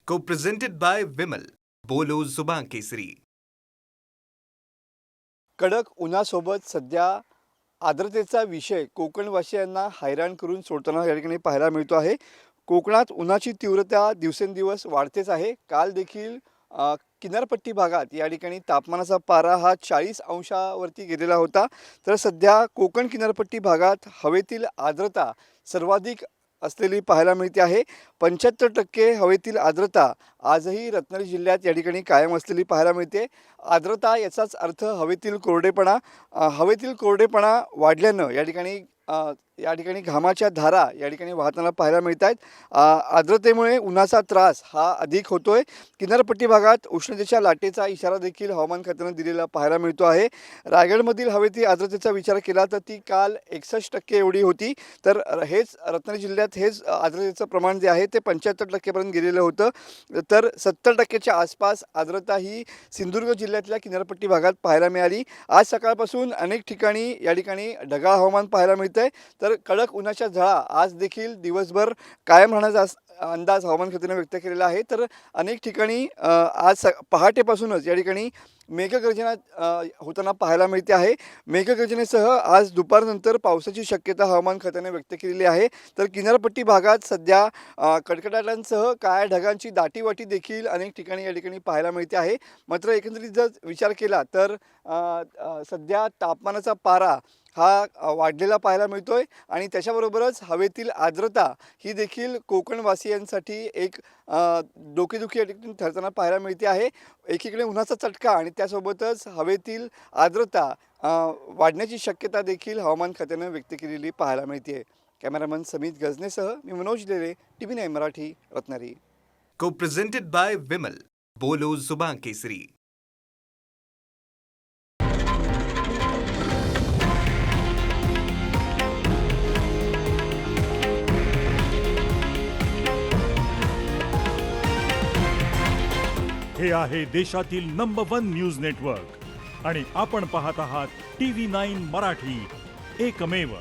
Co-presented by Vimal. बोलो जुबान केसरी. कडक उन्हासोबत सध्या आर्द्रतेचा विषय कोकणवासियांना हैराण करून सोडताना या ठिकाणी पाहायला मिळतो आहे. कोकणात उन्हाची तीव्रता दिवसेंदिवस वाढतेच आहे. काल देखील किनारपट्टी भागात या ठिकाणी तापमानाचा पारा हा 40 अंशावरती गेलेला होता. तर सध्या कोकण किनारपट्टी भागात हवेतील आर्द्रता सर्वाधिक असलेली पाहायला मिळते आहे. 75% हवेतील आर्द्रता आजही रत्नागिरी जिल्ह्यात या ठिकाणी कायम असलेली पाहायला मिळते. आर्द्रता याचाच अर्थ हवेतील कोरडेपणा. हवेतील कोरडेपणा वाढल्यानं या ठिकाणी घामाच्या धारा या ठिकाणी वाहताना पाहायला मिळत आहेत. आर्द्रतेमुळे उन्हाचा त्रास हा अधिक होतोय. किनारपट्टी भागात उष्णतेच्या लाटेचा इशारा देखील हवामान खात्यानं दिलेला पाहायला मिळतो आहे. रायगडमधील हवेतील आर्द्रतेचा विचार केला तर ती काल 61% एवढी होती. तर हेच रत्नागिरी जिल्ह्यात हेच आर्द्रतेचं प्रमाण जे आहे ते 75% पर्यंत गेलेलं होतं. तर 70%च्या आसपास आर्द्रता ही सिंधुदुर्ग जिल्ह्यातल्या किनारपट्टी भागात पाहायला मिळाली. आज सकाळपासून अनेक ठिकाणी या ठिकाणी ढगाळ हवामान पाहायला मिळतंय. तर कडक उन्हाच्या झळा आज देखील दिवसभर कायम राहण्याचा अंदाज हवामान खात्याने व्यक्त केलेला आहे. तर अनेक ठिकाणी आज पहाटेपासूनच या ठिकाणी मेघगर्जना होताना पाहायला मिळते आहे. मेघगर्जनेसह आज दुपारनंतर पावसाची शक्यता हवामान खात्याने व्यक्त केलेली आहे. तर किनारपट्टी भागात सध्या कडकडाटांसह काळ्या ढगांची दाटीवाटी देखील अनेक ठिकाणी या ठिकाणी पाहायला मिळते आहे. मात्र एकंदरीत जर विचार केला तर सध्या तापमानाचा पारा हा वाढलेला पाहायला मिळतोय आणि त्याच्याबरोबरच हवेतील आर्द्रता ही देखील कोकणवासियांसाठी एक डोकेदुखी या ठिकाणी ठरताना पाहायला मिळते आहे. एकीकडे उन्हाचा चटका आणि त्यासोबतच हवेतील आर्द्रता वाढण्याची शक्यता देखील हवामान खात्यानं व्यक्त केलेली पाहायला मिळते. कॅमेरामन समित गजनेसह मी मनोज लेरे, TV9 Marathi, Ratnagiri. Co-presented by Vimal. बोलो जुबान केसरी. हे आहे देशातील नंबर 1 न्यूज नेटवर्क आणि आपण पाहत आहात TV9 मराठी, एकमेव.